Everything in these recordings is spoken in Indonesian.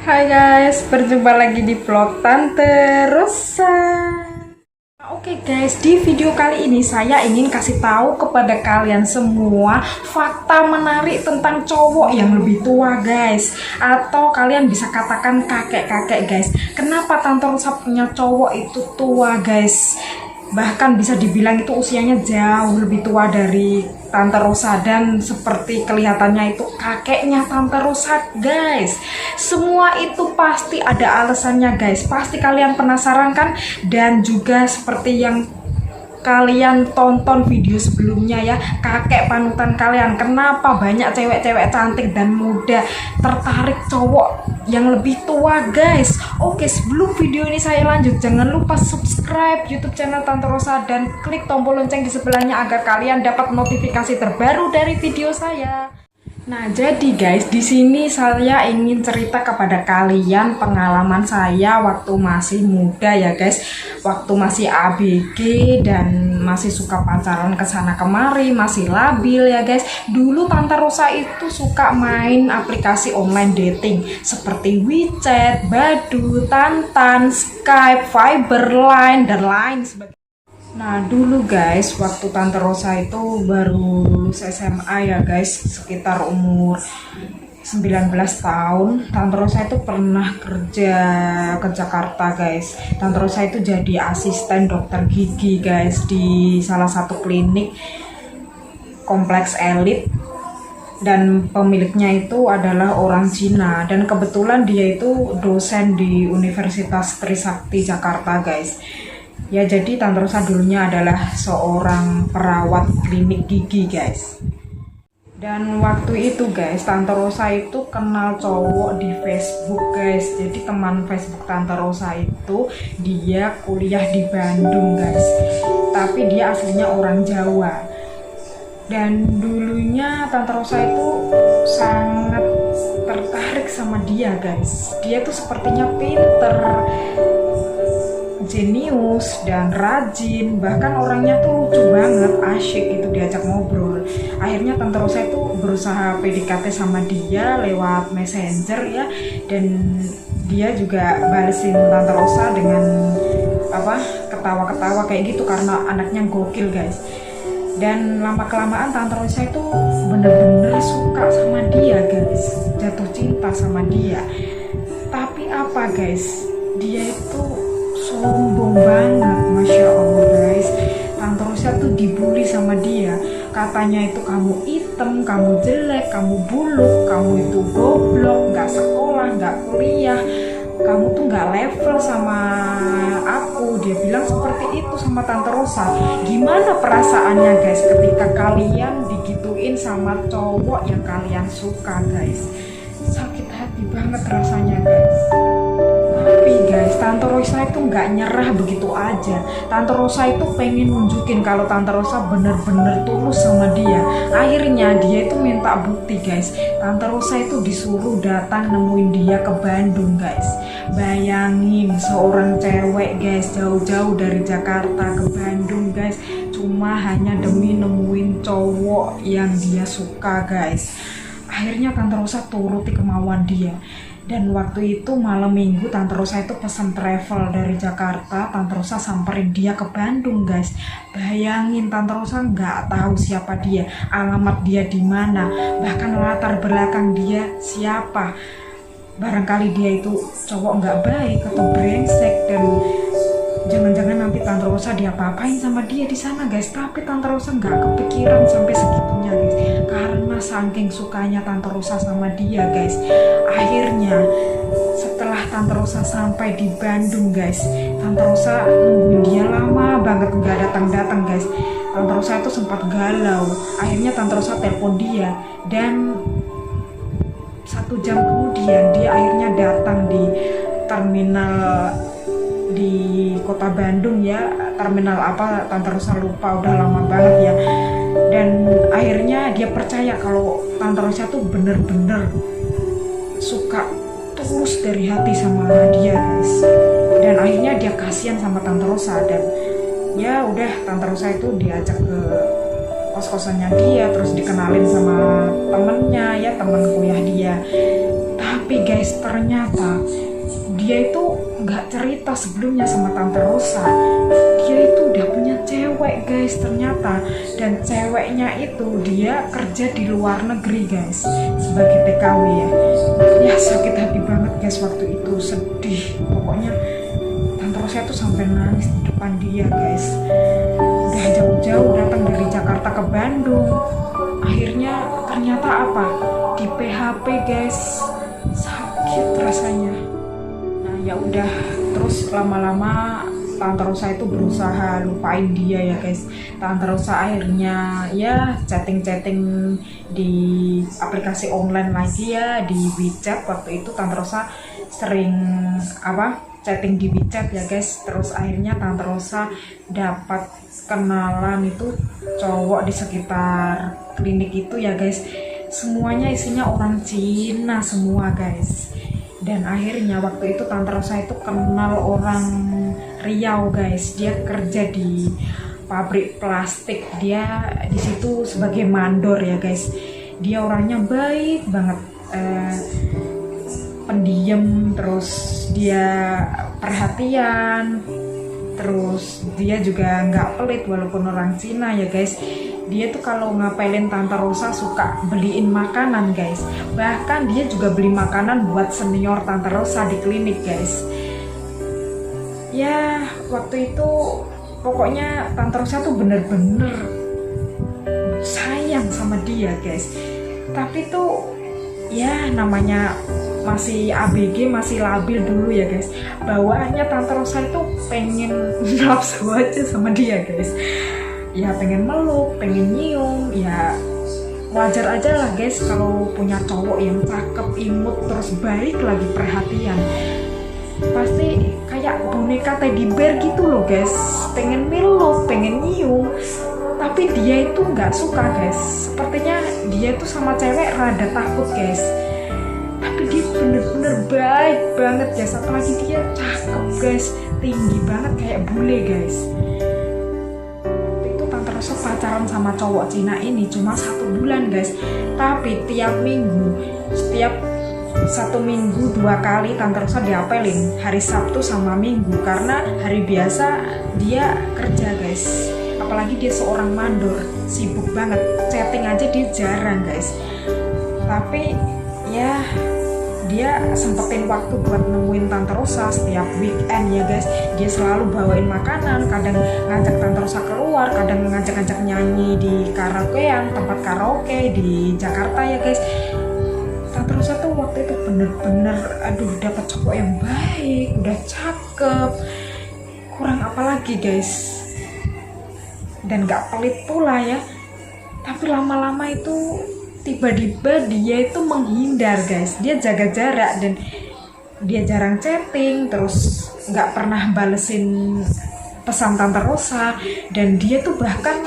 Hai guys, berjumpa lagi di vlog Tante Rosa. Oke guys, di video kali ini saya ingin kasih tahu kepada kalian semua fakta menarik tentang cowok yang lebih tua guys. Atau kalian bisa katakan kakek-kakek guys. Kenapa Tante Rosa punya cowok itu tua guys? Bahkan bisa dibilang itu usianya jauh lebih tua dari Tante Rosa, dan seperti kelihatannya itu kakeknya Tante Rosa guys. Semua itu pasti ada alasannya guys. Pasti kalian penasaran kan? Dan juga seperti yang kalian tonton video sebelumnya ya, kakek panutan kalian, kenapa banyak cewek-cewek cantik dan muda tertarik cowok yang lebih tua guys. Oke, sebelum video ini saya lanjut, jangan lupa subscribe YouTube channel Tante Rosa dan klik tombol lonceng di sebelahnya agar kalian dapat notifikasi terbaru dari video saya. Nah, jadi guys, di sini saya ingin cerita kepada kalian pengalaman saya waktu masih muda ya guys. Waktu masih ABG dan masih suka pacaran kesana kemari, masih labil ya guys. Dulu Tante Rosa itu suka main aplikasi online dating seperti WeChat, Badoo, Tantan, Skype, Viber, Line, dan lain sebagainya. Nah dulu guys, waktu Tante Rosa itu baru lulus SMA ya guys, sekitar umur 19 tahun, Tante Rosa itu pernah kerja ke Jakarta guys. Tante Rosa itu jadi asisten dokter gigi guys di salah satu klinik kompleks elit, dan pemiliknya itu adalah orang Cina, dan kebetulan dia itu dosen di Universitas Trisakti Jakarta guys. Ya, jadi Tante Rosa dulunya adalah seorang perawat klinik gigi guys. Dan waktu itu guys, Tante Rosa itu kenal cowok di Facebook guys. Jadi teman Facebook Tante Rosa itu dia kuliah di Bandung guys, tapi dia aslinya orang Jawa. Dan dulunya Tante Rosa itu sangat tertarik sama dia guys. Dia tuh sepertinya pinter, jenius, dan rajin, bahkan orangnya tuh lucu banget, asyik gitu diajak ngobrol. Akhirnya Tante Rosa itu berusaha PDKT sama dia lewat messenger ya, dan dia juga balesin Tante Rosa dengan ketawa-ketawa kayak gitu karena anaknya gokil guys. Dan lama kelamaan Tante Rosa itu bener-bener suka sama dia guys, jatuh cinta sama dia. Tapi apa guys, dia itu sombong banget, Masya Allah guys. Tante Rosa tuh dibully sama dia. Katanya itu kamu hitam, kamu jelek, kamu buluk, kamu itu goblok, gak sekolah, gak kuliah, kamu tuh gak level sama aku. Dia bilang seperti itu sama Tante Rosa. Gimana perasaannya guys ketika kalian digituin sama cowok yang kalian suka guys? Sakit hati banget rasanya guys. Tapi guys, Tante Rosa itu nggak nyerah begitu aja. Tante Rosa itu pengen nunjukin kalau Tante Rosa bener-bener tulus sama dia. Akhirnya dia itu minta bukti guys. Tante Rosa itu disuruh datang nemuin dia ke Bandung guys. Bayangin, seorang cewek guys jauh-jauh dari Jakarta ke Bandung guys, cuma hanya demi nemuin cowok yang dia suka guys. Akhirnya Tante Rosa turuti kemauan dia. Dan waktu itu malam minggu Tante Rosa itu pesan travel dari Jakarta. Tante Rosa samperin dia ke Bandung guys. Bayangin, Tante Rosa nggak tahu siapa dia, alamat dia di mana, bahkan latar belakang dia siapa. Barangkali dia itu cowok nggak baik atau brengsek, dan jangan-jangan nanti Tante Rosa diapa-apain sama dia di sana guys. Tapi Tante Rosa nggak kepikiran sampai segitunya guys, karena saking sukanya Tante Rosa sama dia guys. Akhirnya setelah Tante Rosa sampai di Bandung guys, Tante Rosa nungguin dia lama banget nggak datang-datang guys. Tante Rosa itu sempat galau. Akhirnya Tante Rosa telepon dia, dan 1 jam kemudian dia akhirnya datang di terminal di kota Bandung ya. Terminal apa Tante Rosa lupa, udah lama banget ya. Dan akhirnya dia percaya kalau Tante Rosa tuh bener-bener suka, tulus dari hati sama dia guys. Dan akhirnya dia kasihan sama Tante Rosa, dan ya udah Tante Rosa itu diajak ke kos-kosannya dia, terus dikenalin sama temennya ya, temen kuliah dia. Tapi Tapi guys, ternyata dia itu nggak cerita sebelumnya sama Tante Rosa. Dia itu udah punya cewek guys ternyata. Dan ceweknya itu dia kerja di luar negeri guys, sebagai TKW ya. Ya sakit hati banget guys waktu itu, sedih. Pokoknya Tante Rosa itu sampai nangis di depan dia guys. Udah jauh-jauh datang dari Jakarta ke Bandung. Akhirnya ternyata apa? Di PHP guys. Sakit rasanya. Nah ya udah, terus lama-lama Tante Rosa itu berusaha lupain dia ya guys. Tante Rosa akhirnya ya chatting-chatting di aplikasi online lagi ya, di WeChat. Waktu itu Tante Rosa sering chatting di WeChat ya guys. Terus akhirnya Tante Rosa dapat kenalan itu cowok di sekitar klinik itu ya guys. Semuanya isinya orang Cina semua guys. Dan akhirnya waktu itu Tante Rosa itu kenal orang Riau guys. Dia kerja di pabrik plastik. Dia di situ sebagai mandor ya guys. Dia orangnya baik banget, pendiam, terus dia perhatian, terus dia juga nggak pelit walaupun orang Cina ya guys. Dia tuh kalau ngapelin Tante Rosa suka beliin makanan guys. Bahkan dia juga beli makanan buat senior Tante Rosa di klinik guys. Ya waktu itu pokoknya Tante Rosa tuh bener-bener sayang sama dia guys. Tapi tuh ya namanya masih ABG, masih labil dulu ya guys. Bawaannya Tante Rosa itu pengen nafsu aja sama dia guys. Ya pengen meluk, pengen nyium, ya wajar aja lah guys kalau punya cowok yang cakep, imut, terus baik lagi perhatian. Pasti kayak boneka teddy bear gitu loh guys, pengen meluk, pengen nyium. Tapi dia itu nggak suka guys. Sepertinya dia itu sama cewek rada takut guys. Tapi dia bener-bener baik banget guys. Apalagi dia cakep guys, tinggi banget kayak bule guys. Rosa pacaran sama cowok Cina ini cuma 1 bulan guys. Tapi tiap minggu, setiap 1 minggu 2 kali Tante Rosa diapelin, hari Sabtu sama Minggu. Karena hari biasa dia kerja guys. Apalagi dia seorang mandor, sibuk banget, chatting aja dia jarang guys. Tapi ya dia sempetin waktu buat nemuin Tante Rosa setiap weekend ya guys. Dia selalu bawain makanan, kadang ngajak Tante Rosa keluar, kadang ngajak-ngajak nyanyi di karaokean, tempat karaoke di Jakarta ya guys. Tante Rosa tuh waktu itu bener-bener dapat cowok yang baik, udah cakep, kurang apa lagi guys. Dan gak pelit pula ya. Tapi lama-lama itu tiba-tiba dia itu menghindar guys. Dia jaga jarak dan dia jarang chatting, terus nggak pernah balesin pesan Tante Rosa. Dan dia tuh bahkan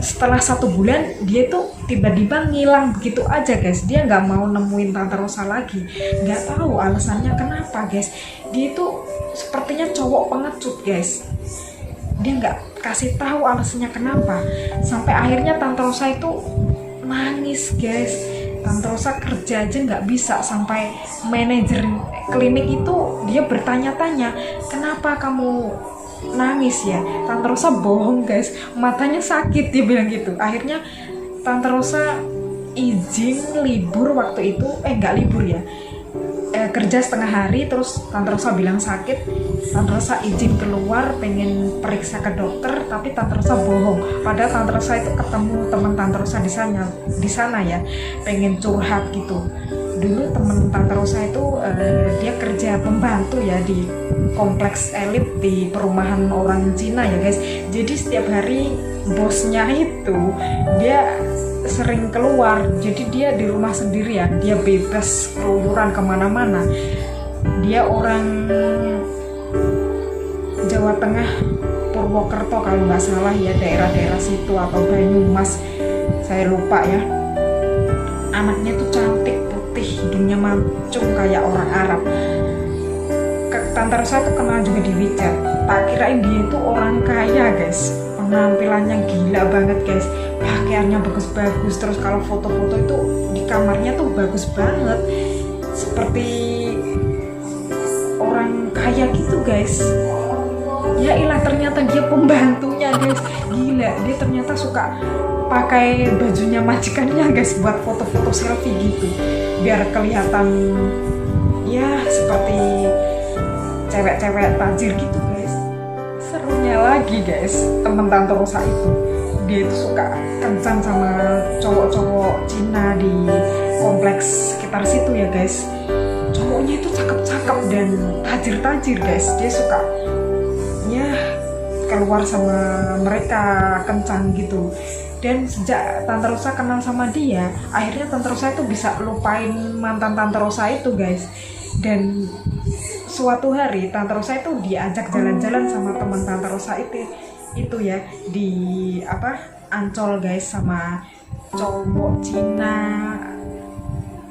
setelah 1 bulan dia tuh tiba-tiba ngilang begitu aja guys. Dia nggak mau nemuin Tante Rosa lagi. Nggak tahu alasannya kenapa guys. Dia tuh sepertinya cowok pengecut guys. Dia nggak kasih tahu alasannya kenapa. Sampai akhirnya Tante Rosa itu nangis guys. Tante Rosa kerja aja nggak bisa. Sampai manajer klinik itu dia bertanya-tanya, kenapa kamu nangis ya? Tante Rosa bohong guys, matanya sakit, dia bilang gitu. Akhirnya Tante Rosa izin libur waktu itu, nggak libur ya, kerja setengah hari. Terus Tante Rosa bilang sakit. Tante Rosa izin keluar pengen periksa ke dokter, tapi Tante Rosa bohong. Padahal Tante Rosa itu ketemu teman Tante Rosa di sana ya, pengen curhat gitu. Dulu temen Tante Rosa itu dia kerja pembantu ya di kompleks elit di perumahan orang Cina ya guys. Jadi setiap hari bosnya itu dia sering keluar, jadi dia di rumah sendirian, dia bebas keluyuran kemana-mana. Dia orang Jawa Tengah, Purwokerto kalau nggak salah ya, daerah-daerah situ atau Banyumas, saya lupa ya. Anaknya tuh cantik, putih, hidungnya mancung kayak orang Arab. Tante Rosa tuh kenal juga di WeChat. Tak kirain dia itu orang kaya guys. Penampilannya gila banget guys, pakaiannya bagus-bagus. Terus kalau foto-foto itu di kamarnya tuh bagus banget. seperti orang kaya gitu guys. Ya ilah, ternyata dia pembantunya guys. Gila, dia ternyata suka pakai bajunya majikannya guys buat foto-foto selfie gitu, biar kelihatan ya seperti cewek-cewek tajir gitu guys. Serunya lagi guys, temen Tante Rosa itu dia itu suka kencan sama cowok-cowok Cina di kompleks sekitar situ ya guys. Cowoknya itu cakep-cakep dan tajir-tajir guys. Dia suka ya keluar sama mereka, kencan gitu. Dan sejak Tante Rosa kenal sama dia, akhirnya Tante Rosa itu bisa lupain mantan Tante Rosa itu guys. Dan suatu hari Tante Rosa itu diajak jalan-jalan sama teman Tante Rosa itu ya di Ancol guys, sama cowok Cina,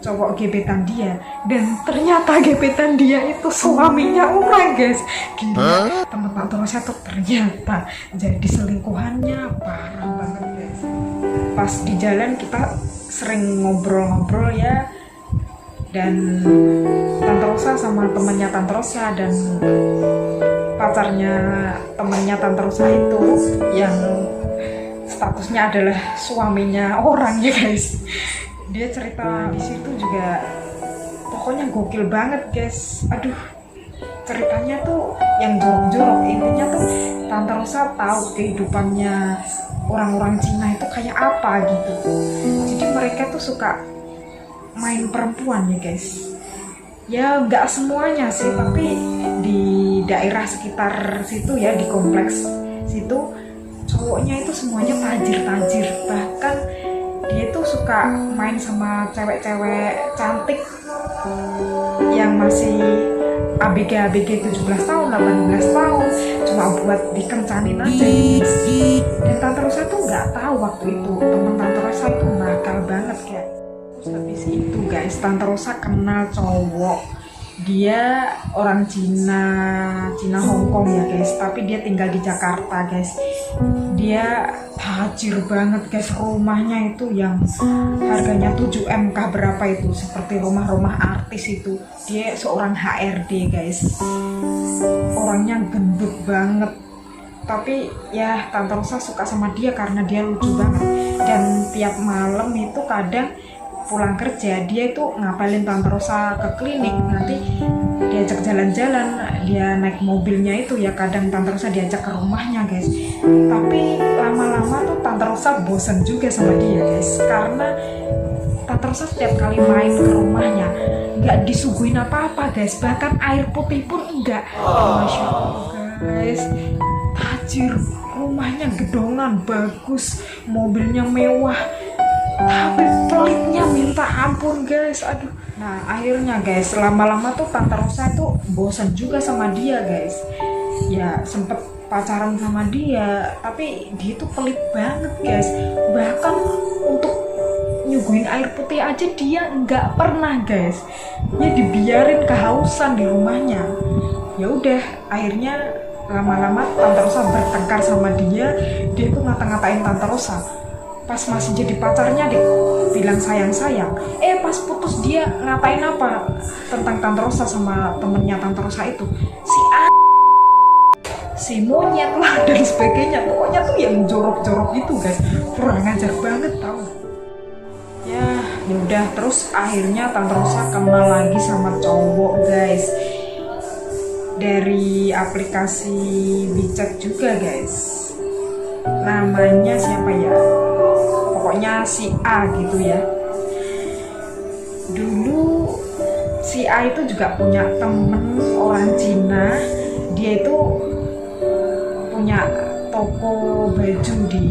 cowok gebetan dia. Dan ternyata gebetan dia itu suaminya orang guys. Gila, teman Tante Rosa tuh ternyata jadi selingkuhannya, parah banget guys. Pas di jalan kita sering ngobrol-ngobrol ya, dan Tante Rosa sama temannya Tante Rosa dan pacarnya temannya Tante Rosa itu yang statusnya adalah suaminya orang ya guys. Dia cerita di situ juga pokoknya gokil banget guys. Aduh, ceritanya tuh yang jorok-jorok. Intinya tuh Tante Rosa tahu kehidupannya orang-orang Cina itu kayak apa gitu. Jadi mereka tuh suka main perempuan ya guys. Ya nggak semuanya sih, tapi di daerah sekitar situ ya, di kompleks situ cowoknya itu semuanya tajir-tajir. Bahkan dia tuh suka main sama cewek-cewek cantik yang masih ABG 17 tahun, 18 tahun, cuma buat dikencanin aja gitu. Dan Tante Rosa tuh nggak tahu waktu itu teman Tante Rosa itu nakal banget kayak. Terus habis itu guys, Tante Rosa kenal cowok. Dia orang Cina Hongkong ya guys, tapi dia tinggal di Jakarta guys. Dia tajir banget guys, rumahnya itu yang harganya 7 M berapa itu, seperti rumah-rumah artis itu. Dia seorang HRD guys, orangnya gendut banget. Tapi ya Tante Rosa suka sama dia karena dia lucu banget. Dan tiap malam itu kadang pulang kerja dia itu ngapelin Tante Rosa ke klinik, nanti diajak jalan-jalan, dia naik mobilnya itu ya, kadang Tante Rosa diajak ke rumahnya guys. Tapi lama-lama tuh Tante Rosa bosan juga sama dia guys, karena Tante Rosa setiap kali main ke rumahnya nggak disuguhin apa-apa guys, bahkan air putih pun enggak. Masya Allah guys, tajir, rumahnya gedongan, bagus, mobilnya mewah, tapi pelitnya minta ampun guys. Aduh. Nah akhirnya guys, lama-lama tuh Tante Rosa tuh bosan juga sama dia guys. Ya sempet pacaran sama dia, tapi dia tuh pelit banget guys. Bahkan untuk nyuguhin air putih aja dia nggak pernah guys. Ya dibiarin kehausan di rumahnya. Ya udah, akhirnya lama-lama Tante Rosa bertengkar sama dia. Dia tuh ngata-ngatain Tante Rosa. Pas masih jadi pacarnya dia bilang sayang-sayang. Pas putus dia ngatain apa tentang Tante Rosa sama temennya Tante Rosa itu, si monyet lah dan sebagainya. Pokoknya tuh yang jorok-jorok gitu guys, kurang ajar banget tau. Ya udah, terus akhirnya Tante Rosa kenal lagi sama cowok guys, dari aplikasi WeChat juga guys. Namanya siapa ya, pokoknya si A gitu ya. Dulu si A itu juga punya temen orang Cina. Dia itu punya toko baju di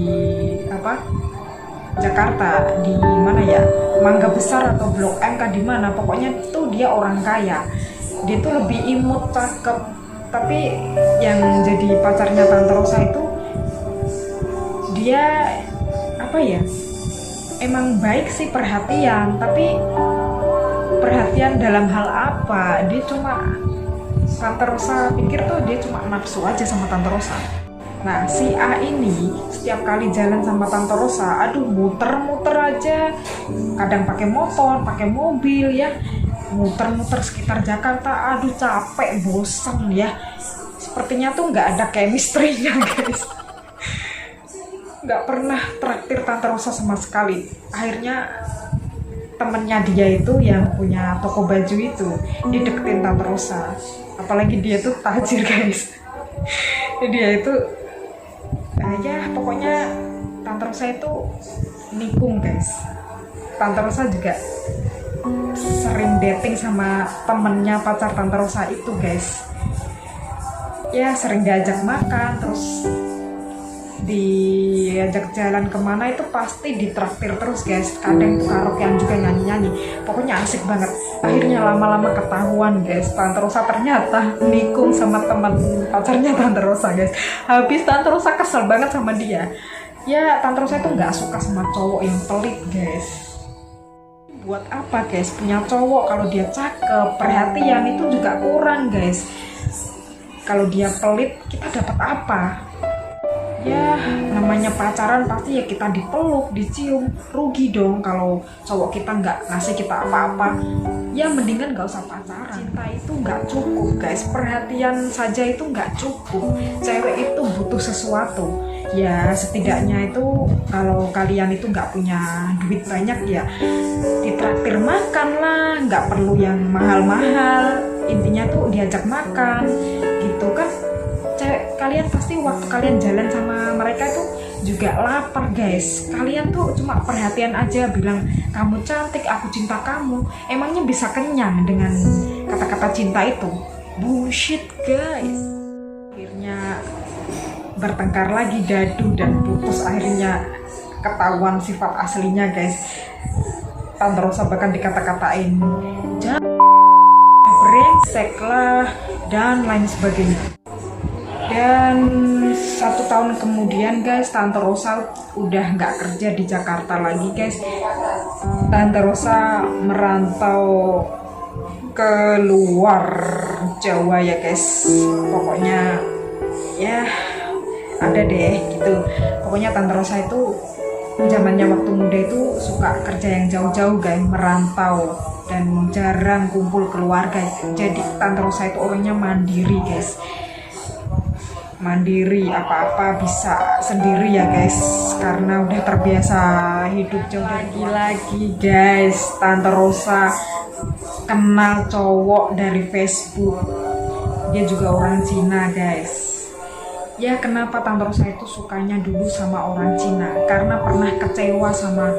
Jakarta, di mana ya, Mangga Besar atau Blok M di mana, pokoknya tuh dia orang kaya. Dia tuh lebih imut, cakep. Tapi yang jadi pacarnya Tante Rosa itu dia emang baik sih, perhatian, tapi perhatian dalam hal apa? Dia cuma, Tante Rosa pikir tuh dia cuma nafsu aja sama Tante Rosa. Nah si A ini setiap kali jalan sama Tante Rosa, aduh muter-muter aja, kadang pakai motor, pakai mobil ya. muter-muter sekitar Jakarta. Aduh capek, bosan ya. Sepertinya tuh nggak ada chemistry-nya guys. Nggak pernah traktir Tante Rosa sama sekali. Akhirnya temennya dia itu yang punya toko baju itu dideketin Tante Rosa. Apalagi dia tuh tajir guys. Dia itu ya pokoknya Tante Rosa itu nikung guys. Tante Rosa juga sering dating sama temennya pacar Tante Rosa itu guys. Ya sering diajak makan, terus diajak jalan kemana itu pasti ditraktir terus guys. Kadang tuh karaokean juga nyanyi-nyanyi. Pokoknya asik banget. Akhirnya lama-lama ketahuan guys, Tante Rosa ternyata nikung sama teman pacarnya Tante Rosa guys. Habis Tante Rosa kesel banget sama dia. Ya Tante Rosa itu nggak suka sama cowok yang pelit guys. Buat apa guys punya cowok kalau dia cakep, perhatian itu juga kurang guys. Kalau dia pelit kita dapat apa? Ya namanya pacaran pasti ya kita dipeluk, dicium. Rugi dong kalau cowok kita nggak ngasih kita apa-apa. Ya mendingan nggak usah pacaran. Cinta itu nggak cukup guys, perhatian saja itu nggak cukup. Cewek itu butuh sesuatu. Ya setidaknya itu kalau kalian itu nggak punya duit banyak ya ditraktir makan lah, nggak perlu yang mahal-mahal. Intinya tuh diajak makan gitu kan. Kalian pasti waktu kalian jalan sama mereka itu juga lapar guys. Kalian tuh cuma perhatian aja, bilang kamu cantik, aku cinta kamu. Emangnya bisa kenyang dengan kata-kata cinta itu? Bullshit guys. Akhirnya bertengkar lagi, dadu dan putus. Akhirnya ketahuan sifat aslinya guys. Tante Rosa bahkan dikata-katain brengsek lah dan lain sebagainya. Dan 1 tahun kemudian guys, Tante Rosa udah nggak kerja di Jakarta lagi guys. Tante Rosa merantau ke luar Jawa ya guys. Pokoknya ya ada deh gitu. Pokoknya Tante Rosa itu zamannya waktu muda itu suka kerja yang jauh-jauh guys, merantau dan jarang kumpul keluarga. Jadi Tante Rosa itu orangnya mandiri guys. Mandiri, apa-apa bisa sendiri ya guys, karena udah terbiasa hidup jauh. Lagi guys, Tante Rosa kenal cowok dari Facebook. Dia juga orang Cina guys. Ya kenapa Tante Rosa itu sukanya dulu sama orang Cina? Karena pernah kecewa sama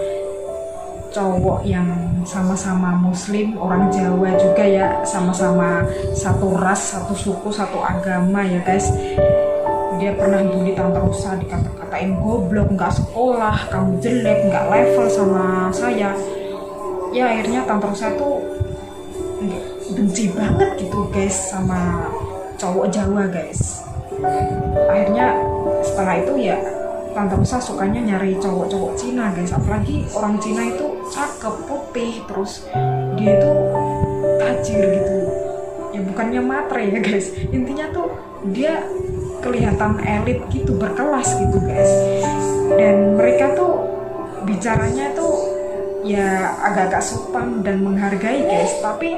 cowok yang sama-sama muslim, orang Jawa juga ya, sama-sama satu ras, satu suku, satu agama ya guys. Dia pernah bully Tante Rosa, dikata-katain goblok, nggak sekolah, kamu jelek, nggak level sama saya. Ya akhirnya Tante Rosa tuh benci banget gitu guys sama cowok Jawa guys. Akhirnya setelah itu ya Tante Rosa sukanya nyari cowok-cowok Cina guys. Apalagi orang Cina itu cakep, putih, terus dia itu tajir gitu. Ya bukannya matre ya guys, intinya tuh dia kelihatan elit gitu, berkelas gitu guys. Dan mereka tuh bicaranya tuh ya agak-agak sopan dan menghargai guys. Tapi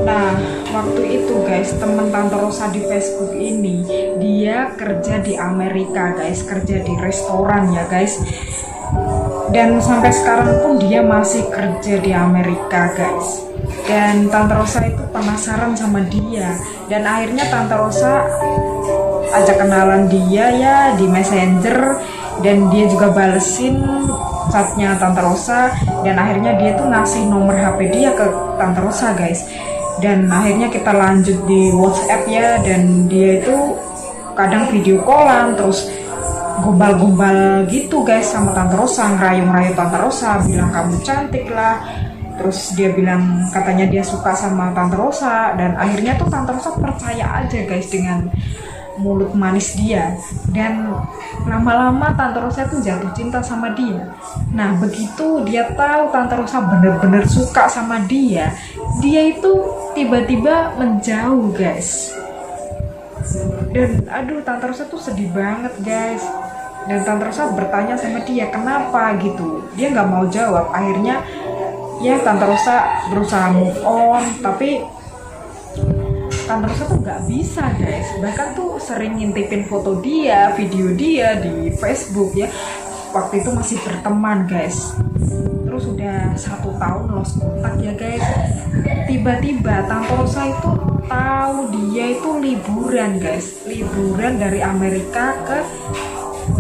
nah waktu itu guys, temen Tante Rosa di Facebook ini dia kerja di Amerika guys, kerja di restoran ya guys. Dan sampai sekarang pun dia masih kerja di Amerika guys. Dan Tante Rosa itu penasaran sama dia, dan akhirnya Tante Rosa ajak kenalan dia ya di Messenger, dan dia juga balesin chatnya Tante Rosa, dan akhirnya dia tuh ngasih nomor HP dia ke Tante Rosa guys. Dan akhirnya kita lanjut di WhatsApp ya, dan dia itu kadang video callan terus gombal-gombal gitu guys sama Tante Rosa, ngerayu-ngerayu Tante Rosa, bilang kamu cantik lah. Terus dia bilang katanya dia suka sama Tante Rosa, dan akhirnya tuh Tante Rosa percaya aja guys dengan mulut manis dia. Dan lama-lama Tante Rosa tuh jatuh cinta sama dia. Nah begitu dia tahu Tante Rosa bener-bener suka sama dia, dia itu tiba-tiba menjauh guys. Dan aduh Tante Rosa tuh sedih banget guys. Dan Tante Rosa bertanya sama dia kenapa gitu, dia nggak mau jawab. Akhirnya ya Tante Rosa berusaha move on, tapi Tante Rosa tuh nggak bisa guys. Bahkan tuh sering ngintipin foto dia, video dia di Facebook ya. Waktu itu masih berteman guys. Terus udah 1 tahun lost kontak ya guys. Tiba-tiba Tante Rosa itu tahu dia itu liburan guys. Liburan dari Amerika ke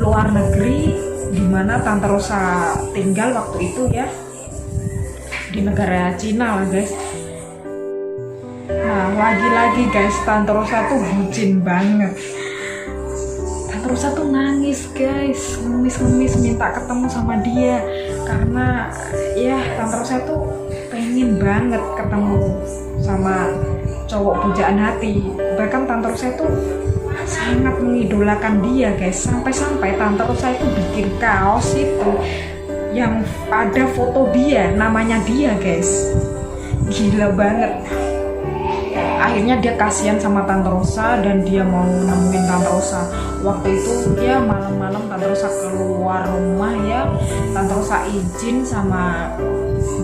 luar negeri, dimana Tante Rosa tinggal waktu itu ya, di negara Cina lah guys. Nah lagi-lagi guys, Tante Rosa tuh bucin banget. Tante Rosa tuh nangis guys, ngemis-ngemis minta ketemu sama dia, karena ya Tante Rosa tuh pengen banget ketemu sama cowok pujaan hati. Bahkan Tante Rosa tuh sangat mengidolakan dia guys, sampai-sampai Tante Rosa itu bikin kaos itu yang ada foto dia, namanya dia guys. Gila banget. Akhirnya dia kasihan sama Tante Rosa dan dia mau nemuin Tante Rosa. Waktu itu dia malam-malam Tante Rosa keluar rumah ya, Tante Rosa izin sama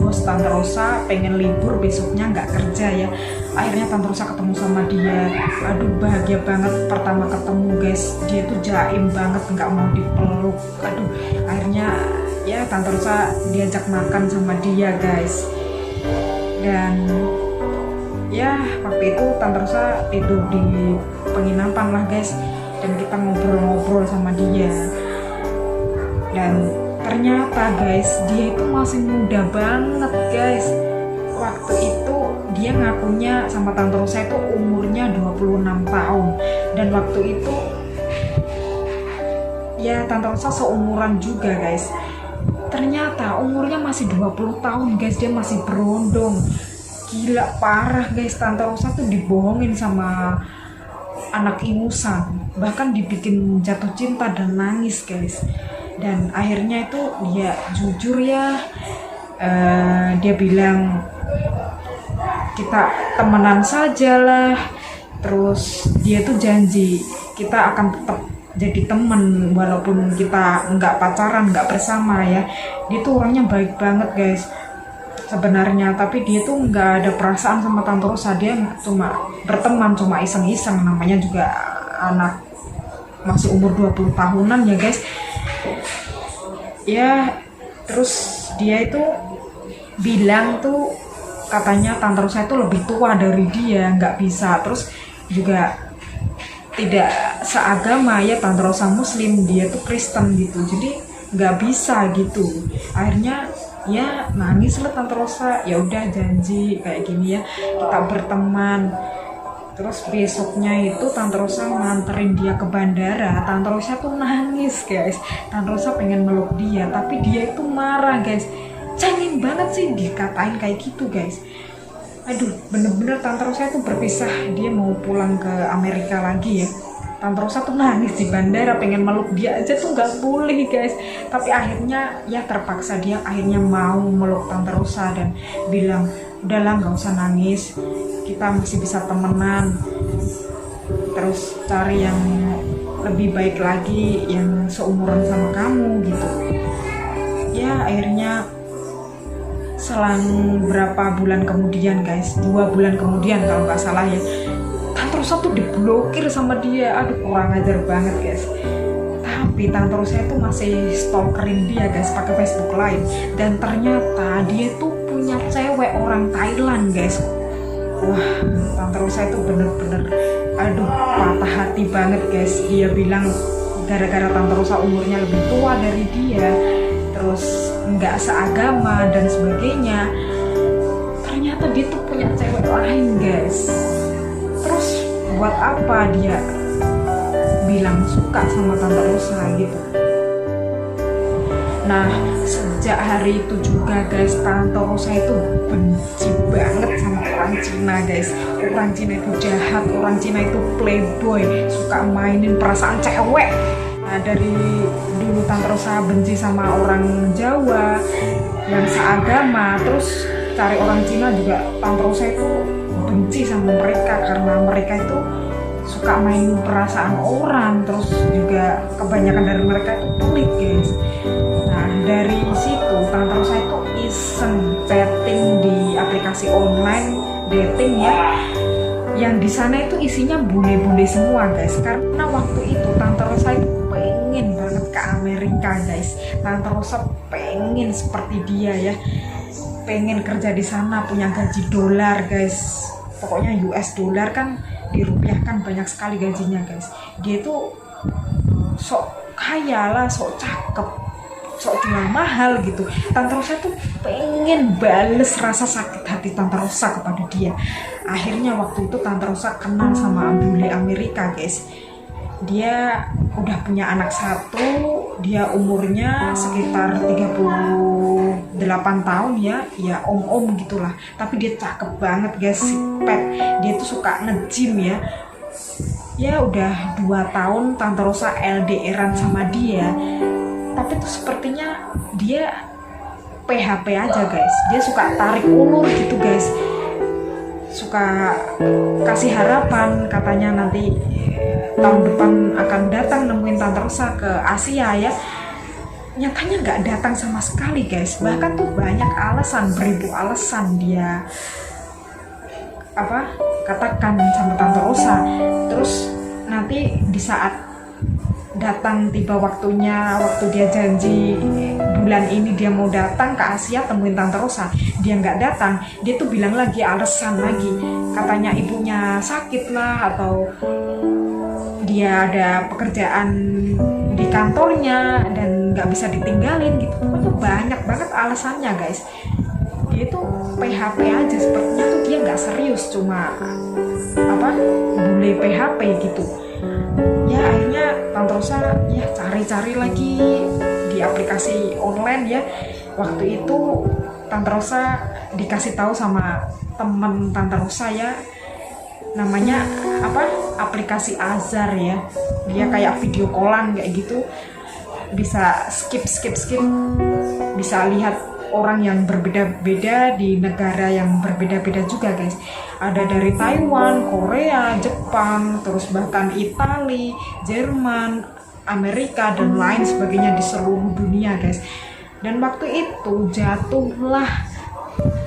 bos Tante Rosa pengen libur besoknya nggak kerja ya. Akhirnya Tante Rosa ketemu sama dia. Aduh bahagia banget pertama ketemu guys. Dia tuh jaim banget, nggak mau dipeluk. Aduh akhirnya ya Tante Rosa diajak makan sama dia guys. Dan ya waktu itu Tante Rosa tidur di penginapan lah guys, dan kita ngobrol-ngobrol sama dia. Dan ternyata guys, dia itu masih muda banget guys. Waktu itu dia ngakunya sama Tante Rosa itu umurnya 26 tahun. Dan waktu itu ya Tante Rosa seumuran juga guys. Ternyata umurnya masih 20 tahun guys, dia masih berondong. Gila parah guys, Tante Rosa tuh dibohongin sama anak ingusan, bahkan dibikin jatuh cinta dan nangis guys. Dan akhirnya itu dia jujur ya, dia bilang kita temenan saja lah. Terus dia tuh janji kita akan tetap jadi temen walaupun kita nggak pacaran, nggak bersama ya. Dia tuh orangnya baik banget guys sebenarnya, tapi dia tuh nggak ada perasaan sama Tante Rosa. Dia cuma berteman, cuma iseng-iseng, namanya juga anak masih umur 20 tahunan ya guys ya. Terus dia itu bilang tuh katanya Tante Rosa itu lebih tua dari dia, nggak bisa. Terus juga tidak seagama ya, Tante Rosa Muslim, dia tuh Kristen gitu, jadi nggak bisa gitu. Akhirnya ya nangis lah Tante Rosa. Ya udah janji kayak gini ya, kita berteman. Terus besoknya itu Tante Rosa nganterin dia ke bandara. Tante Rosa tuh nangis guys. Tante Rosa pengen meluk dia, tapi dia itu marah guys. Cengeng banget sih dikatain kayak gitu guys. Aduh bener-bener Tante Rosa itu berpisah, dia mau pulang ke Amerika lagi ya. Tante Rosa tuh nangis di bandara, pengen meluk dia aja tuh nggak boleh guys. Tapi akhirnya ya terpaksa, dia akhirnya mau meluk Tante Rosa dan bilang udahlah nggak usah nangis, kita masih bisa temenan, terus cari yang lebih baik lagi yang seumuran sama kamu gitu ya. Akhirnya selang berapa bulan kemudian guys, 2 bulan kemudian kalau nggak salah ya, Tante Rosa tuh diblokir sama dia. Aduh kurang ajar banget guys. Tapi Tante Rosa itu masih stalkerin dia guys pakai Facebook Live, dan ternyata dia tuh punya cewek orang Thailand guys. Wah Tante Rosa itu bener-bener aduh patah hati banget guys. Dia bilang gara-gara Tante Rosa umurnya lebih tua dari dia, terus nggak seagama dan sebagainya, ternyata dia tuh punya cewek lain guys. Terus buat apa dia bilang suka sama Tante Rosa gitu. Nah sejak hari itu juga guys, Tante Rosa itu benci banget sama orang Cina guys. Orang Cina itu jahat, orang Cina itu playboy, suka mainin perasaan cewek. Nah dari dulu Tante Rosa benci sama orang Jawa yang seagama, terus cari orang Cina juga Tante Rosa itu benci sama mereka karena mereka itu suka main perasaan orang, terus juga kebanyakan dari mereka itu pelit guys. Nah dari situ Tante Rosa itu iseng chatting di aplikasi online dating ya, yang di sana itu isinya bule-bule semua guys. Karena waktu itu Tante Rosa itu pengen banget ke Amerika guys. Tante Rosa pengen seperti dia ya, pengen kerja di sana, punya gaji dolar guys. Pokoknya US dollar kan, dirupiahkan banyak sekali gajinya guys. Dia tuh sok kaya lah, sok cakep, sok jual mahal gitu. Tante Rosa tuh pengen bales rasa sakit hati Tante Rosa kepada dia. Akhirnya waktu itu Tante Rosa kenal sama bule Amerika guys. Dia udah punya anak satu, dia umurnya sekitar 38 tahun ya om-om gitulah. Tapi dia cakep banget guys, sipet. Dia tuh suka nge-gym ya. Ya udah 2 tahun Tante Rosa LDR-an sama dia. Tapi tuh sepertinya dia PHP aja guys. Dia suka tarik ulur gitu guys, suka kasih harapan katanya nanti tahun depan akan datang nemuin Tante Rosa ke Asia ya. Nyatanya nggak datang sama sekali guys. Bahkan tuh banyak alasan, beribu alasan dia katakan sama Tante Rosa. Terus nanti di saat datang tiba waktunya, waktu dia janji bulan ini dia mau datang ke Asia temuin Tante Rosa, dia nggak datang. Dia tuh bilang lagi alasan lagi, katanya ibunya sakit lah, atau dia ada pekerjaan di kantornya dan nggak bisa ditinggalin gitu. Pokoknya banyak banget alasannya guys. Dia tuh PHP aja, sepertinya tuh dia nggak serius, cuma bule PHP gitu. Ya akhirnya Tante Rosa ya cari-cari lagi di aplikasi online ya. Waktu itu Tante Rosa dikasih tahu sama temen Tante Rosa ya, namanya aplikasi Azar ya. Dia kayak video callan kayak gitu, bisa skip, bisa lihat orang yang berbeda-beda di negara yang berbeda-beda juga guys. Ada dari Taiwan, Korea, Jepang, terus bahkan Italia, Jerman, Amerika dan lain sebagainya di seluruh dunia guys. Dan waktu itu jatuhlah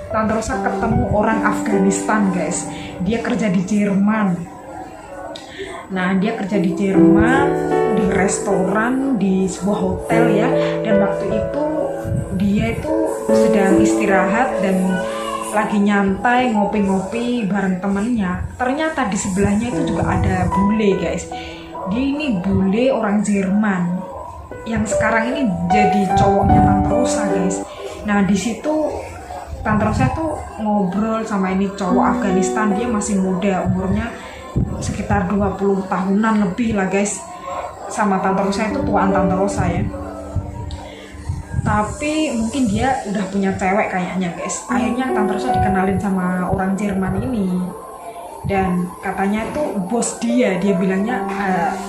Tante Rosa ketemu orang Afghanistan guys. Dia kerja di Jerman. Nah dia kerja di Jerman, di restoran, di sebuah hotel ya. Dan waktu itu dia itu sedang istirahat dan lagi nyantai ngopi-ngopi bareng temennya. Ternyata di sebelahnya itu juga ada bule guys. Dia ini bule orang Jerman yang sekarang ini jadi cowoknya Tante Rosa guys. Nah di situ Tante Rosa tuh ngobrol sama ini cowok Afghanistan. Dia masih muda, umurnya sekitar 20 tahunan lebih lah guys. Sama Tante Rosa itu tuaan Tante Rosa ya. Tapi mungkin dia udah punya cewek kayaknya guys. Akhirnya Tante Rosa dikenalin sama orang Jerman ini. Dan katanya itu bos dia bilangnya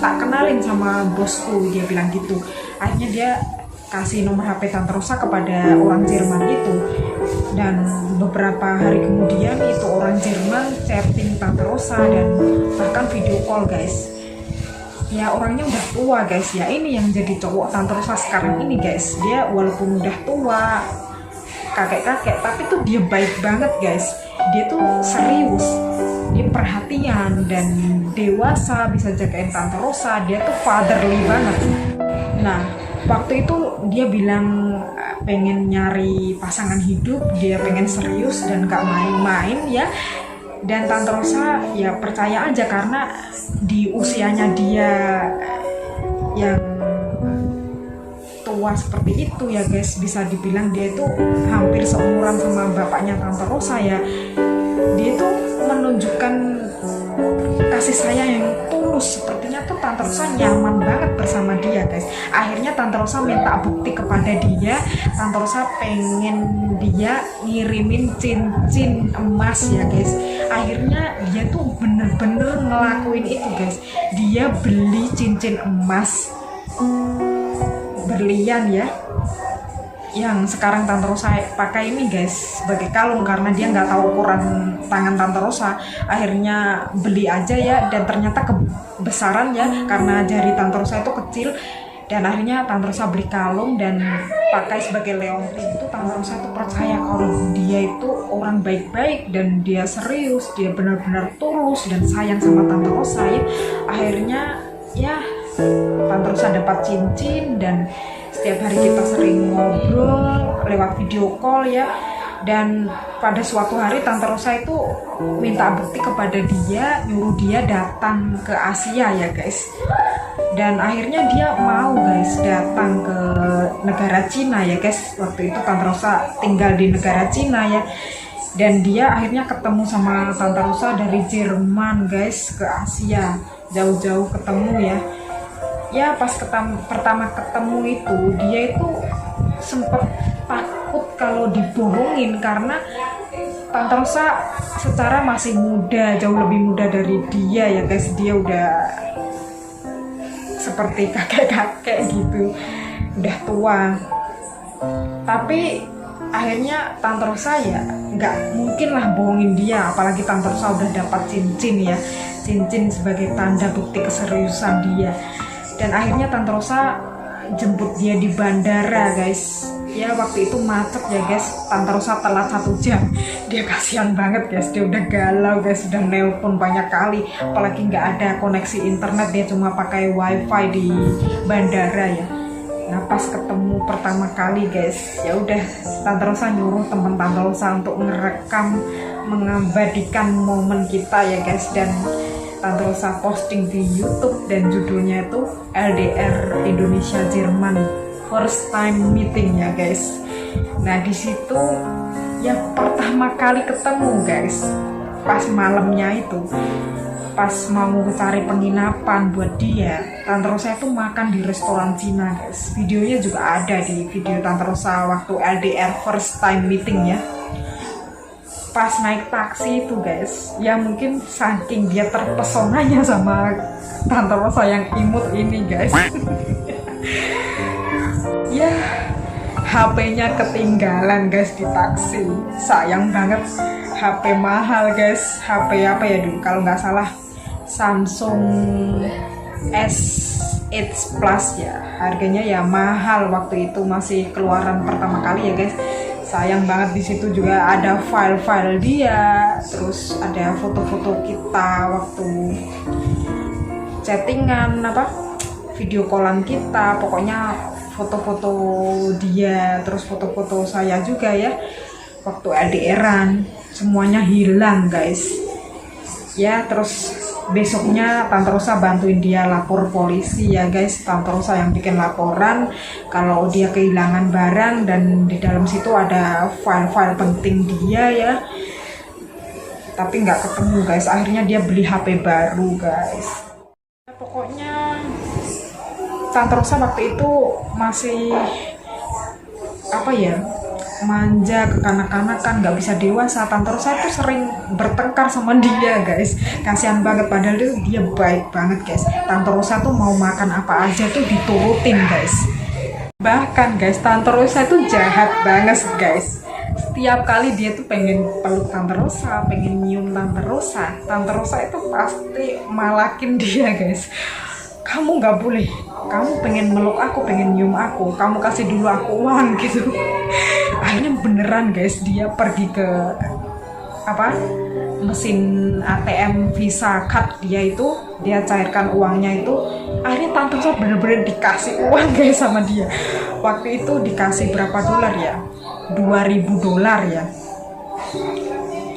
tak kenalin sama bosku, dia bilang gitu. Akhirnya dia kasih nomor HP Tante Rosa kepada orang Jerman itu. Dan beberapa hari kemudian itu orang Jerman chatting Tante Rosa dan bahkan video call guys. Ya orangnya udah tua guys ya, ini yang jadi cowok Tante Rosa sekarang ini guys. Dia walaupun udah tua, kakek-kakek, tapi tuh dia baik banget guys. Dia tuh serius, dia perhatian dan dewasa, bisa jagain Tante Rosa. Dia tuh fatherly banget. Nah waktu itu dia bilang pengen nyari pasangan hidup, dia pengen serius dan gak main-main ya. Dan Tante Rosa ya percaya aja, karena di usianya dia yang tua seperti itu ya guys, bisa dibilang dia itu hampir seumuran sama bapaknya Tante Rosa ya. Dia tuh menunjukkan kasih sayang yang tulus. Sepertinya tuh Tante Rosa nyaman banget bersama dia guys. Akhirnya Tante Rosa minta bukti kepada dia. Tante Rosa pengen dia ngirimin cincin emas ya guys. Akhirnya dia tuh bener-bener ngelakuin itu guys. Dia beli cincin emas berlian ya, yang sekarang Tante Rosa pakai ini guys sebagai kalung, karena dia nggak tahu ukuran tangan Tante Rosa. Akhirnya beli aja ya, dan ternyata kebesaran ya, karena jari Tante Rosa itu kecil. Dan akhirnya Tante Rosa beli kalung dan pakai sebagai leontin. Itu Tante Rosa itu percaya kalau dia itu orang baik-baik dan dia serius, dia benar-benar tulus dan sayang sama Tante Rosa ya. Akhirnya ya Tante Rosa dapat cincin dan setiap hari kita sering ngobrol lewat video call ya. Dan pada suatu hari Tante Rosa itu minta bukti kepada dia, nyuruh dia datang ke Asia ya guys. Dan akhirnya dia mau guys datang ke negara Cina ya guys. Waktu itu Tante Rosa tinggal di negara Cina ya. Dan dia akhirnya ketemu sama Tante Rosa dari Jerman guys ke Asia. Jauh-jauh ketemu ya. Ya pas pertama ketemu itu dia itu sempet takut kalau dibohongin karena Tante Rosa secara masih muda, jauh lebih muda dari dia ya guys. Dia udah seperti kakek-kakek gitu, udah tua. Tapi akhirnya Tante Rosa ya nggak mungkin lah bohongin dia, apalagi Tante Rosa udah dapat cincin ya, cincin sebagai tanda bukti keseriusan dia. Dan akhirnya Tante Rosa jemput dia di bandara guys. Ya waktu itu macet ya guys, Tante Rosa telat 1 jam. Dia kasihan banget guys, dia udah galau guys, udah nelpon banyak kali, apalagi nggak ada koneksi internet, dia cuma pakai wifi di bandara ya. Nah pas ketemu pertama kali guys, ya udah Tante Rosa nyuruh temen Tante Rosa untuk ngerekam, mengabadikan momen kita ya guys. Dan Tante Rosa posting di YouTube dan judulnya itu LDR Indonesia Jerman First Time Meeting ya guys. Nah di situ ya pertama kali ketemu guys, pas malamnya itu, pas mau cari penginapan buat dia, Tante Rosa itu makan di restoran Cina guys. Videonya juga ada di video Tante Rosa waktu LDR First Time Meeting ya. Pas naik taksi itu guys, ya mungkin saking dia terpesonanya sama Tante Rosa yang imut ini guys. Ya HP-nya ketinggalan guys di taksi, sayang banget. HP mahal guys, HP apa ya dulu kalau nggak salah Samsung S8 Plus ya, harganya ya mahal waktu itu, masih keluaran pertama kali ya guys. Sayang banget. Di situ juga ada file-file dia, terus ada foto-foto kita waktu chattingan, video callan kita, pokoknya foto-foto dia, terus foto-foto saya juga ya waktu LDRan, semuanya hilang guys. Ya terus besoknya Tante Rosa bantuin dia lapor polisi ya guys. Tante Rosa yang bikin laporan kalau dia kehilangan barang, dan di dalam situ ada file-file penting dia ya, tapi nggak ketemu guys. Akhirnya dia beli HP baru guys. Pokoknya Tante Rosa waktu itu masih manja, kekanak-kanakan, nggak bisa dewasa. Tante Rosa itu sering bertengkar sama dia guys, kasihan banget, padahal dia baik banget guys. Tante Rosa tuh mau makan apa aja tuh diturutin guys. Bahkan guys Tante Rosa itu jahat banget guys. Setiap kali dia tuh pengen peluk Tante Rosa, pengen nyium Tante Rosa, Tante Rosa itu pasti malakin dia guys. Kamu nggak boleh, kamu pengen meluk aku, pengen nyium aku, kamu kasih dulu aku uang gitu. Akhirnya beneran guys, dia pergi ke mesin ATM Visa Card dia itu, dia cairkan uangnya itu. Akhirnya Tante Rosa bener-bener dikasih uang guys sama dia. Waktu itu dikasih berapa dolar ya, $2.000 ya.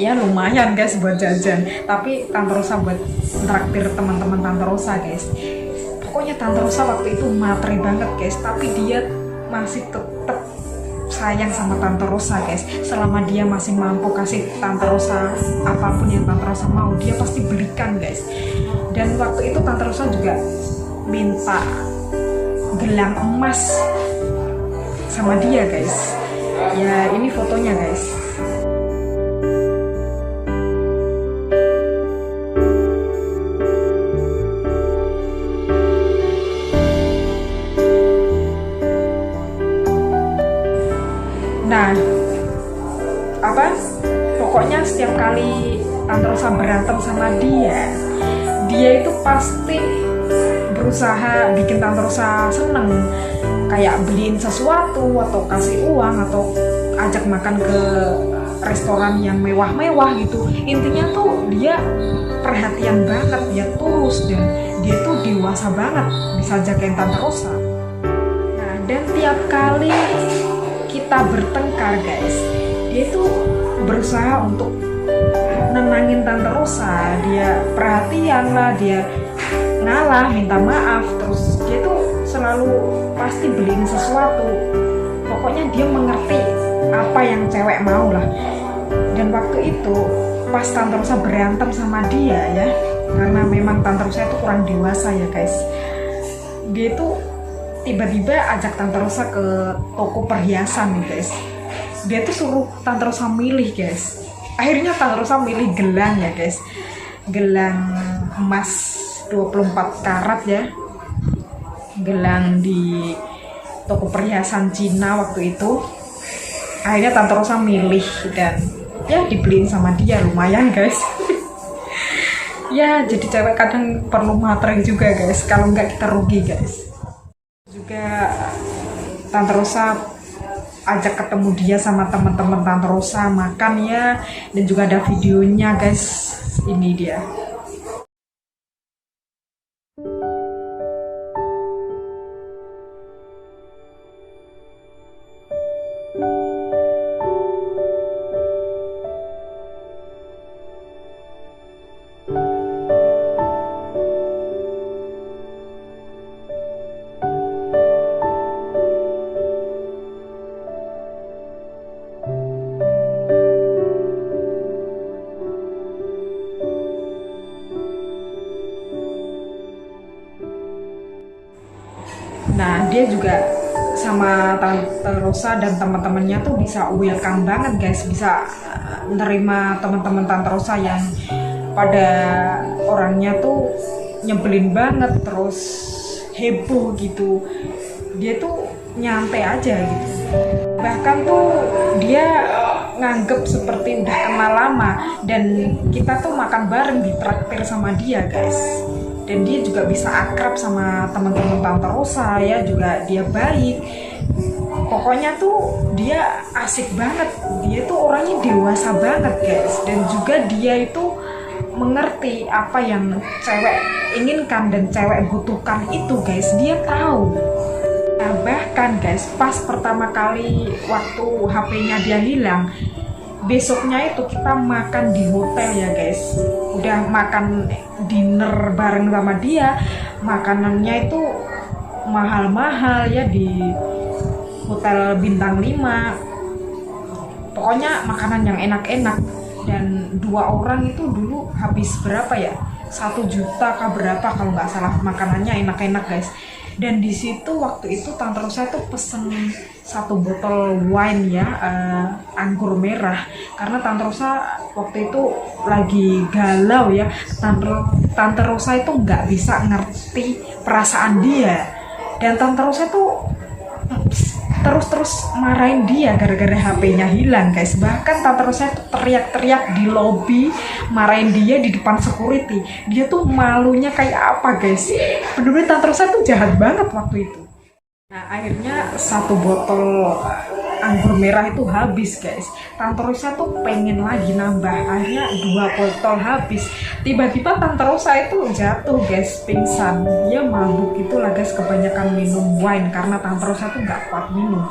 Ya lumayan guys buat jajan, tapi Tante Rosa buat traktir teman-teman Tante Rosa guys. Pokoknya Tante Rosa waktu itu matre banget guys, tapi dia masih tetap sayang sama Tante Rosa guys. Selama dia masih mampu kasih Tante Rosa apapun yang Tante Rosa mau, dia pasti belikan guys. Dan waktu itu Tante Rosa juga minta gelang emas sama dia guys. Ya ini fotonya guys. Nah, pokoknya setiap kali Tante Rosa berantem sama dia itu pasti berusaha bikin Tante Rosa seneng, kayak beliin sesuatu atau kasih uang atau ajak makan ke restoran yang mewah-mewah gitu. Intinya tuh dia perhatian banget, dia tulus, dan dia tuh dewasa banget bisa jagain Tante Rosa. Nah, dan tiap kali kita bertengkar guys, dia tuh berusaha untuk nenangin Tante Rosa. Dia perhatian lah, dia ngalah, minta maaf, terus dia tuh selalu pasti beliin sesuatu. Pokoknya dia mengerti apa yang cewek mau lah. Dan waktu itu pas Tante Rosa berantem sama dia ya, karena memang Tante Rosa itu kurang dewasa ya guys, dia tuh tiba-tiba ajak Tante Rosa ke toko perhiasan nih guys. Dia tuh suruh Tante Rosa milih guys. Akhirnya Tante Rosa milih gelang ya guys, gelang emas 24 karat ya, gelang di toko perhiasan Cina waktu itu. Akhirnya Tante Rosa milih dan ya dibeliin sama dia, lumayan guys. Ya jadi cewek kadang perlu matre juga guys, kalau nggak kita rugi guys. Juga Tante Rosa ajak ketemu dia sama teman-teman Tante Rosa makan ya, dan juga ada videonya guys. Ini dia. Nah, dia juga sama Tante Rosa dan teman-temannya tuh bisa welcome banget guys, bisa nerima teman-teman Tante Rosa yang pada orangnya tuh nyebelin banget, terus heboh gitu. Dia tuh nyantai aja gitu. Bahkan tuh dia nganggep seperti udah kenal lama, dan kita tuh makan bareng ditraktir sama dia guys. Dan dia juga bisa akrab sama teman-teman Tante Rosa ya, juga dia baik. Pokoknya tuh dia asik banget, dia tuh orangnya dewasa banget guys. Dan juga dia itu mengerti apa yang cewek inginkan dan cewek butuhkan itu guys, dia tahu. Nah, bahkan guys pas pertama kali waktu HP-nya dia hilang, besoknya itu kita makan di hotel ya guys. Udah makan dinner bareng sama dia, makanannya itu mahal-mahal ya, di hotel bintang 5. Pokoknya makanan yang enak-enak. Dan 2 orang itu dulu habis berapa ya, 1 juta kah berapa kalau nggak salah. Makanannya enak-enak guys. Dan di situ waktu itu Tante Rosa itu pesen 1 botol wine ya, anggur merah, karena Tante Rosa waktu itu lagi galau ya. Tante Rosa itu nggak bisa ngerti perasaan dia, dan Tante Rosa itu terus marahin dia gara-gara HP-nya hilang guys. Bahkan Tante Rosa itu teriak-teriak di lobi, marahin dia di depan security. Dia tuh malunya kayak apa guys, bener-bener Tante Rosa tuh jahat banget waktu itu. Nah akhirnya 1 botol anggur merah itu habis guys. Tante Rosa tuh pengen lagi nambah, akhirnya 2 botol habis. Tiba-tiba Tante Rosa itu jatuh guys, pingsan. Dia mabuk gitu lah guys, kebanyakan minum wine karena Tante Rosa tuh nggak kuat minum.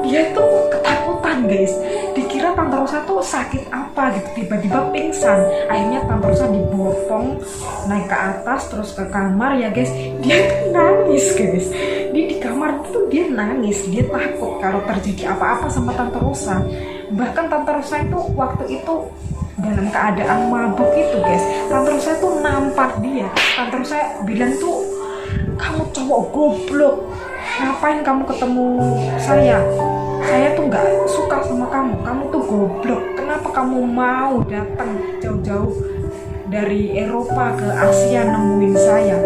Dia tuh ketakutan guys, dikira Tante Rosa tuh sakit apa gitu, tiba-tiba pingsan. Akhirnya Tante Rosa dibopong naik ke atas terus ke kamar ya guys. Dia tuh nangis guys, di kamar itu dia nangis, dia takut kalau terjadi apa-apa sama Tante Rosa. Bahkan Tante Rosa itu waktu itu dalam keadaan mabuk itu guys, Tante Rosa itu nampar dia. Tante Rosa bilang tuh, kamu cowok goblok, ngapain kamu ketemu saya tuh nggak suka sama kamu tuh goblok, kenapa kamu mau datang jauh-jauh dari Eropa ke Asia nemuin saya.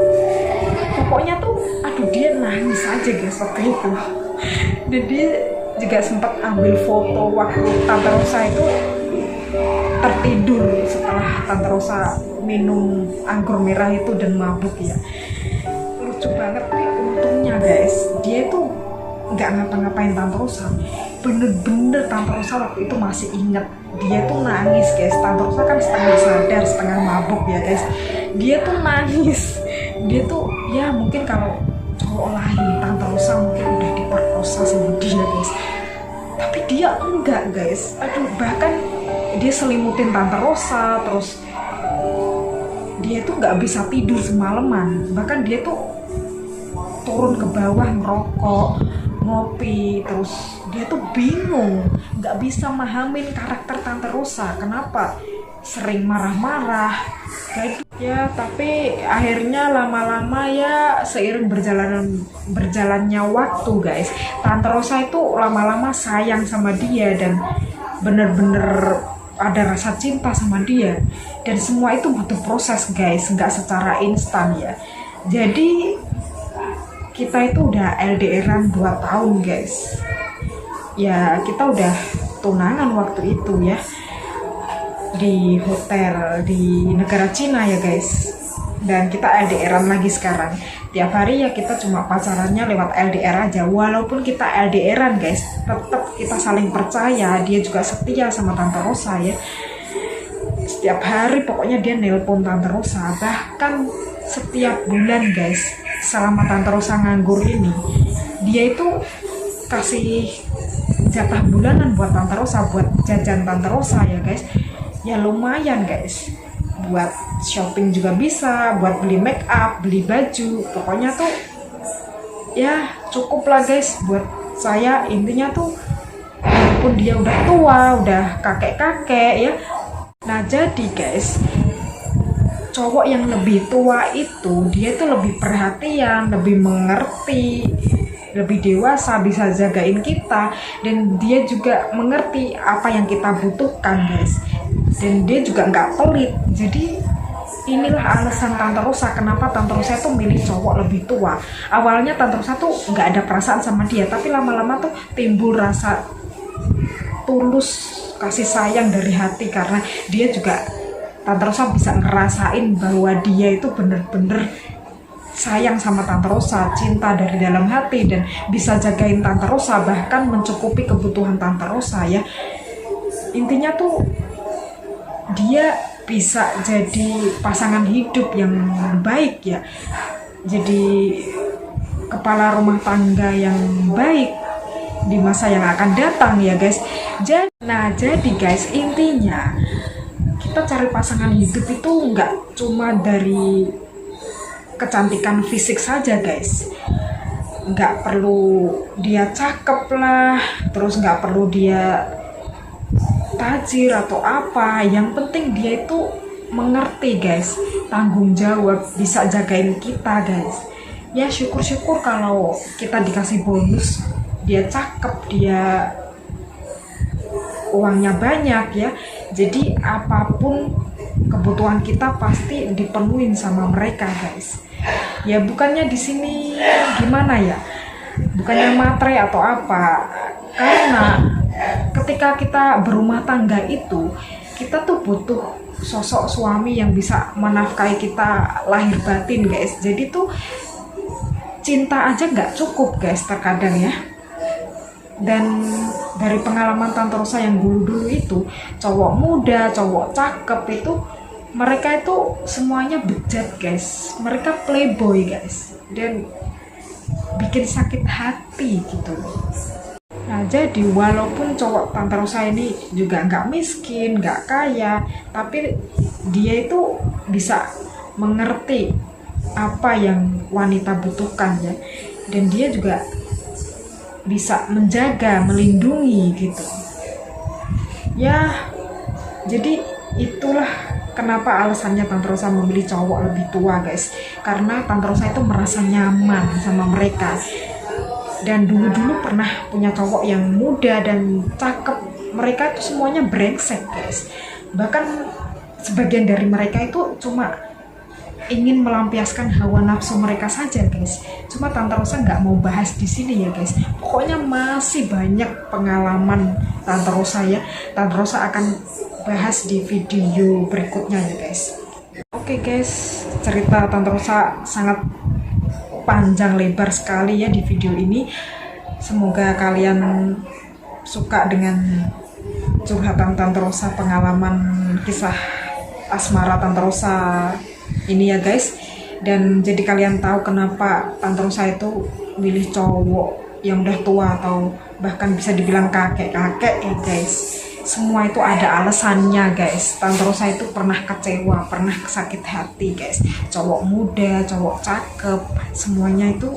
Pokoknya tuh aduh, dia nangis aja guys waktu itu. Dan dia juga sempat ambil foto waktu Tante Rosa itu tertidur setelah Tante Rosa minum anggur merah itu dan mabuk ya. lucu banget nih. Untungnya guys, dia itu nggak ngapa-ngapain Tante Rosa. Bener-bener Tante Rosa waktu itu masih inget. Dia tuh nangis guys. Tante Rosa kan setengah sadar, setengah mabuk ya guys. Dia tuh nangis. Dia tuh ya mungkin kalau cowok lain Tante Rosa mungkin udah diperkosa sama dia guys. Tapi dia enggak guys. Aduh, bahkan dia selimutin Tante Rosa, terus dia tuh nggak bisa tidur semalaman. Bahkan dia tuh turun ke bawah ngerokok, ngopi, terus dia tuh bingung, nggak bisa mahamin karakter Tante Rosa. Kenapa? Sering marah-marah kayak ya. Tapi akhirnya lama-lama ya, seiring berjalannya waktu guys, Tante Rosa itu lama-lama sayang sama dia dan bener-bener ada rasa cinta sama dia. Dan semua itu butuh proses guys, nggak secara instan ya. Jadi kita itu udah LDRan 2 tahun guys. Ya kita udah tunangan waktu itu ya, di hotel di negara Cina ya guys. Dan kita LDRan lagi sekarang. Tiap hari ya kita cuma pacarannya lewat LDR aja. Walaupun kita LDRan guys, tetap kita saling percaya. Dia juga setia sama Tante Rosa ya. Setiap hari pokoknya dia nelpon Tante Rosa. Bahkan setiap bulan guys, selama Tante Rosa nganggur ini, dia itu kasih jatah bulanan buat Tante Rosa, buat jajan Tante Rosa ya guys. Ya lumayan guys, buat shopping juga bisa, buat beli make up, beli baju, pokoknya tuh ya cukup lah guys buat saya. Intinya tuh walaupun dia udah tua, udah kakek-kakek ya. Nah jadi guys, cowok yang lebih tua itu dia tuh lebih perhatian, lebih mengerti, lebih dewasa, bisa jagain kita, dan dia juga mengerti apa yang kita butuhkan guys. Dan dia juga nggak pelit. Jadi inilah alasan Tante Rosa kenapa Tante Rosa tuh milih cowok lebih tua. Awalnya Tante Rosa tuh nggak ada perasaan sama dia, tapi lama-lama tuh timbul rasa tulus kasih sayang dari hati, karena dia juga, Tante Rosa bisa ngerasain bahwa dia itu bener-bener sayang sama Tante Rosa, cinta dari dalam hati, dan bisa jagain Tante Rosa, bahkan mencukupi kebutuhan Tante Rosa ya. Intinya tuh dia bisa jadi pasangan hidup yang baik ya, jadi kepala rumah tangga yang baik di masa yang akan datang ya guys. Jadi guys, intinya kita cari pasangan hidup itu nggak cuma dari kecantikan fisik saja guys. Nggak perlu dia cakep lah, terus nggak perlu dia tajir atau apa. Yang penting dia itu mengerti guys, tanggung jawab, bisa jagain kita guys. Ya syukur-syukur kalau kita dikasih bonus, dia cakep, dia uangnya banyak ya. Jadi apapun kebutuhan kita pasti dipenuhin sama mereka guys. Ya bukannya di sini gimana ya, bukannya matre atau apa, karena ketika kita berumah tangga itu, kita tuh butuh sosok suami yang bisa menafkahi kita lahir batin guys. Jadi tuh cinta aja nggak cukup guys terkadang ya. Dan dari pengalaman Tante Rosa yang dulu-dulu itu, cowok muda, cowok cakep itu, mereka itu semuanya bejat guys, mereka playboy guys, dan bikin sakit hati gitu. Nah jadi walaupun cowok Tante Rosa ini juga nggak miskin, nggak kaya, tapi dia itu bisa mengerti apa yang wanita butuhkan ya, dan dia juga bisa menjaga, melindungi gitu ya. Jadi itulah kenapa alasannya Tante Rosa memilih cowok lebih tua guys, karena Tante Rosa itu merasa nyaman sama mereka. Dan dulu-dulu pernah punya cowok yang muda dan cakep, mereka itu semuanya brengsek guys. Bahkan sebagian dari mereka itu cuma ingin melampiaskan hawa nafsu mereka saja guys. Cuma Tante Rosa nggak mau bahas di sini ya guys. Pokoknya masih banyak pengalaman Tante Rosa ya. Tante Rosa akan bahas di video berikutnya ya guys. Oke guys, cerita Tante Rosa sangat panjang lebar sekali ya di video ini. Semoga kalian suka dengan curhatan Tante Rosa, pengalaman kisah asmara Tante Rosa ini ya guys. Dan jadi kalian tahu kenapa Tante Rosa itu milih cowok yang udah tua atau bahkan bisa dibilang kakek-kakek ya guys. Semua itu ada alasannya guys. Tante Rosa itu pernah kecewa, pernah sakit hati guys. Cowok muda, cowok cakep, semuanya itu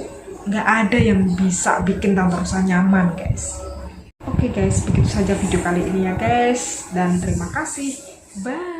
nggak ada yang bisa bikin Tante Rosa nyaman guys. Oke guys, begitu saja video kali ini ya guys. Dan terima kasih. Bye.